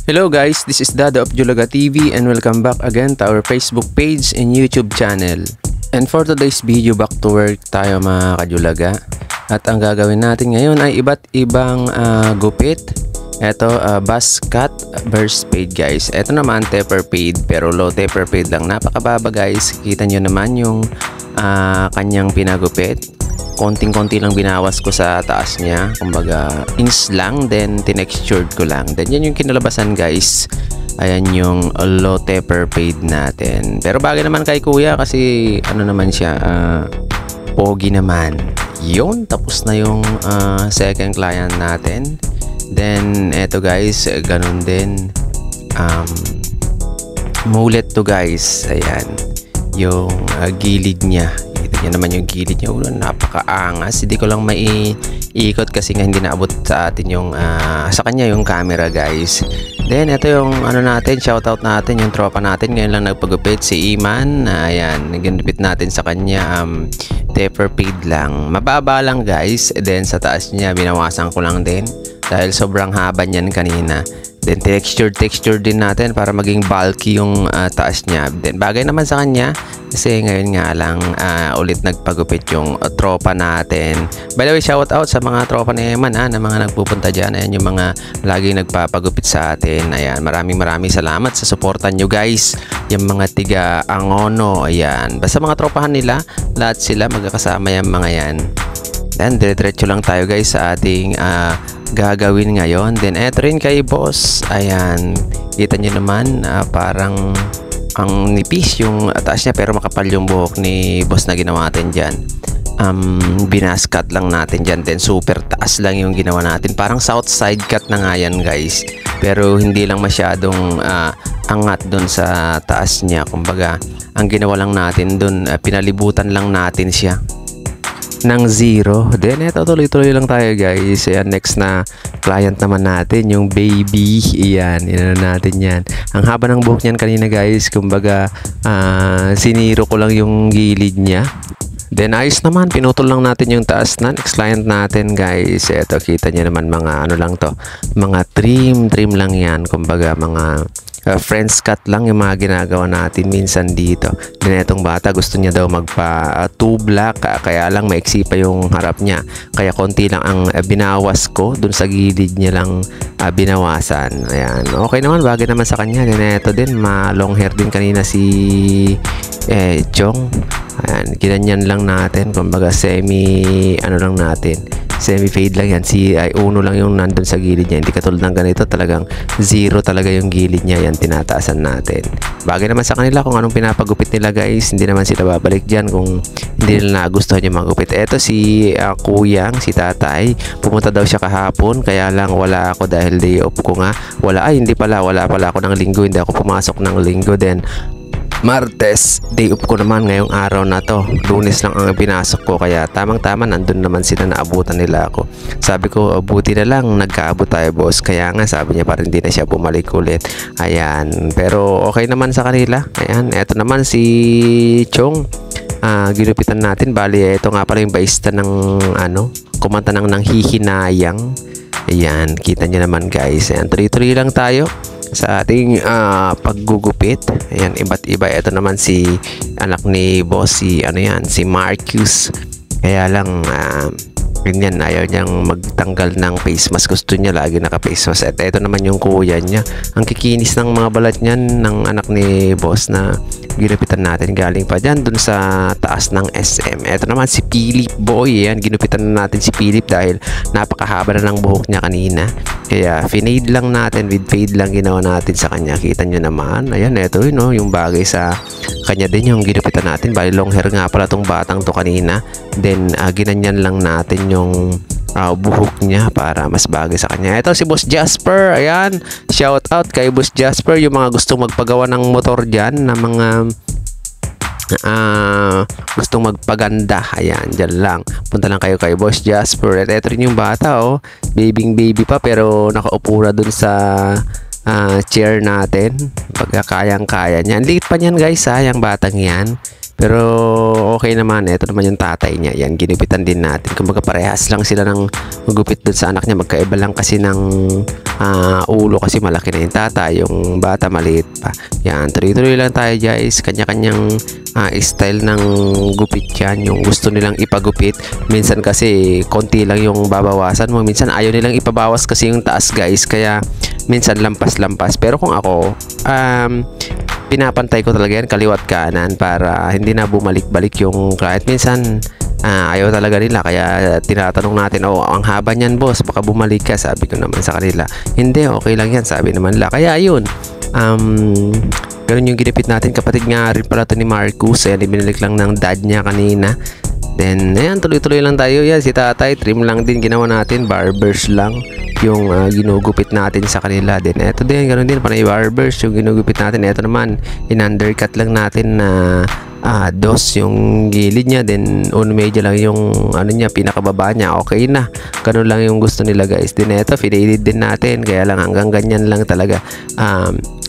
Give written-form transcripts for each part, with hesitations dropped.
Hello guys, this is Dado of Julaga TV and welcome back again to our Facebook page and YouTube channel. And for today's video, back to work tayo mga kajulaga. At ang gagawin natin ngayon ay iba't ibang gupit. Ito, buzz cut burst fade guys. Ito naman taper fade pero low taper fade lang. Napakababa guys. Kita nyo naman yung kanyang pinagupit. Konting-konti lang binawas ko sa taas niya, kumbaga inch lang, then tinextured ko lang. Then yan yung kinalabasan guys. Ayan yung low taper fade natin. Pero bagay naman kay kuya kasi ano naman siya, pogi naman. Yun, tapos na yung second client natin. Then eto guys, ganun din. Mulet to guys. Ayan yung gilid niya. Yan naman yung gilid niya. Napakaangas. Hindi ko lang maiikot kasi nga hindi naabot sa atin yung sa kanya yung camera guys. Then ito yung ano natin, shoutout natin yung tropa natin. Ngayon lang nagpagupit si Iman. Ayan, ginupit natin sa kanya taper fade lang. Mababa lang guys. Then sa taas niya binawasan ko lang din dahil sobrang haba niyan kanina. Then texture din natin para maging bulky yung taas niya. Then bagay naman sa kanya kasi ngayon nga lang ulit nagpagupit yung tropa natin. By the way, shout out sa mga tropa ni Eman na mga nagpupunta dyan. Ayan yung mga laging nagpapagupit sa atin. Ayan, maraming salamat sa suportan nyo guys. Yung mga tiga Angono, ayan. Basta mga tropahan nila, lahat sila magkakasama yung mga yan. Then diretso lang tayo guys sa ating gagawin ngayon. Then eto rin kay boss. Ayan, kita nyo naman parang ang nipis yung taas niya pero makapal yung buhok ni boss na ginawa natin dyan. Binaskat lang natin dyan. Then super taas lang yung ginawa natin. Parang south side cut na nga yan guys. Pero hindi lang masyadong angat dun sa taas niya. Kumbaga ang ginawa lang natin dun, pinalibutan lang natin siya ng zero. Then eto, tuloy-tuloy lang tayo guys. Ayan, next na client naman natin yung baby. Ayan, natin yan. Ang haba ng buhok niyan kanina guys. Kumbaga siniro ko lang yung gilid niya. Then ayos naman, pinutol lang natin yung taas na. Next client natin guys, eto kita niyo naman mga ano lang to, mga trim lang yan. Kumbaga mga friends cut lang yung mga ginagawa natin minsan dito. Then etong bata gusto niya daw magpa two black, kaya lang maiksi pa yung harap niya, kaya konti lang ang binawas ko dun sa gilid niya lang binawasan. Ayan, okay naman, bagay naman sa kanya. Then eto din, long hair din kanina si Chong. Ayan, ginanyan lang natin, kumbaga semi fade lang yan. Uno lang yung nandun sa gilid niya. Hindi katulad ng ganito, talagang zero talaga yung gilid niya. Yan, tinataasan natin. Bagay naman sa kanila kung anong pinapagupit nila guys. Hindi naman sila babalik dyan kung hindi nila nagustuhan yung magupit. Eto si kuyang, si tatay, pumunta daw siya kahapon, kaya lang wala ako dahil day off ko nga. Wala pala ako ng linggo. Hindi ako pumasok ng linggo. Then Martes, day off ko naman ngayong araw na to. Lunes lang ang pinasok ko, kaya tamang-tama nandun naman sila, naabutan nila ako. Sabi ko, buti na lang nagkaabot tayo boss. Kaya nga sabi niya parang hindi na siya bumalik ulit. Ayan, pero okay naman sa kanila. Ayan, eto naman si Chong. Ginupitan natin. Bali, ito nga pala yung baista ng kumanta ng hihinayang. Ayan, kita niyo naman guys. Ayan, tuloy-tuloy lang tayo sa ating paggugupit. Ayan, iba't iba. Ito naman si anak ni boss, si Marcus. Kaya lang ganyan, ayaw niyang magtanggal ng face mask. Gusto niya lagi naka face mask. At ito naman yung kuya niya. Ang kikinis ng mga balat niyan ng anak ni boss na ginupitan natin, galing pa dyan dun sa taas ng SM. Ito naman si Philip boy. Ayan, ginupitan na natin si Philip dahil napakahaba na ng buhok niya kanina. Kaya finade lang natin, with fade lang ginawa natin sa kanya. Kita nyo naman. Ayan, ito yung bagay sa kanya din yung ginupitan natin. Bali long hair nga pala tong batang to kanina. Then ginanyan lang natin yung buhok niya para mas bagay sa kanya. Ito si Boss Jasper. Ayan, shout out kay Boss Jasper. Yung mga gustong magpagawa ng motor dyan, na mga gustong magpaganda, ayan, dyan lang, punta lang kayo kay Boss Jasper. At ito rin yung bata, baby pa pero nakaupo na dun sa chair natin. Pagkakayang-kaya niya. Ang liit pa niyan guys, yung batang yan. Pero okay naman, ito naman yung tatay niya. Yan, ginupitan din natin. Kumbaga parehas lang sila ng magupit doon sa anak niya. Magkaiba lang kasi ng ulo kasi malaki na yung tatay, yung bata maliit pa. Yan, tuloy-tuloy lang tayo guys. Kanya-kanyang style ng gupit yan, yung gusto nilang ipagupit. Minsan kasi konti lang yung babawasan mo, minsan ayaw nilang ipabawas kasi yung taas guys, kaya minsan lampas-lampas. Pero kung ako, pinapantay ko talaga yan kaliwat kanan para hindi na bumalik-balik yung kahit minsan ayaw talaga nila, kaya tinatanong natin, ang haba niyan boss, baka bumalik ka. Sabi ko naman sa kanila, hindi, okay lang yan, sabi naman nila. Kaya ayun, ganun yung ginipit natin. Kapatid nga rin pala to ni Marcus, binalik lang ng dad niya kanina. Then ayan, tuloy-tuloy lang tayo. Yan, si tatay trim lang din ginawa natin, barbers lang yung ginugupit natin sa kanila. Then eto din, ganun din, panay barbers yung ginugupit natin. Eto naman, in-undercut lang natin na dos yung gilid niya, then on medyo lang yung ano niya, pinakababa niya, okay na. Ganun lang yung gusto nila guys. Then eto, faded din natin, kaya lang hanggang ganyan lang talaga,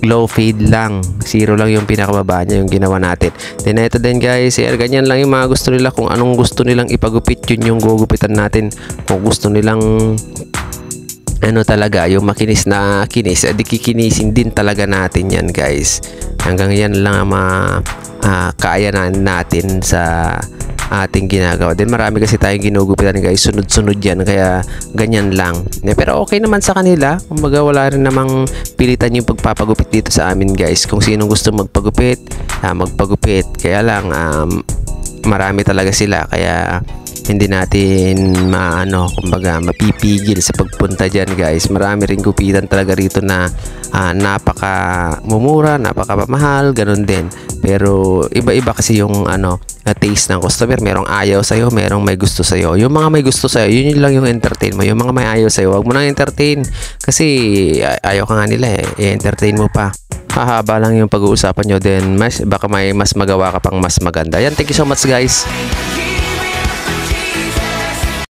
low fade lang, zero lang yung pinakababa niya yung ginawa natin. Then eto din guys, ganyan lang yung mga gusto nila. Kung anong gusto nilang ipagupit, yun yung gugupitan natin. Kung gusto nilang ano talaga, yung makinis na kinis, di kikinisin din talaga natin yan guys. Hanggang yan lang ang kaya natin sa ating ginagawa. Then marami kasi tayong ginugupitan guys, sunod-sunod yan, kaya ganyan lang. Pero okay naman sa kanila, kumbaga wala rin namang pilitan yung pagpapagupit dito sa amin guys. Kung sinong gusto magpagupit, magpagupit. Kaya lang marami talaga sila, kaya hindi natin kumbaga mapipigil sa pagpunta dyan guys. Marami rin gupitan talaga rito na napaka mumura, napaka mahal, ganun din. Pero iba-iba kasi yung taste ng customer. Merong ayaw sa'yo, merong may gusto sa'yo. Yung mga may gusto sa'yo, yun lang yung entertain mo. Yung mga may ayaw sa'yo, wag mo nang entertain, kasi ayaw ka nga nila i-entertain mo pa. Hahaba lang yung pag-uusapan nyo, then baka may mas magawa ka pang mas maganda. Yan, thank you so much guys.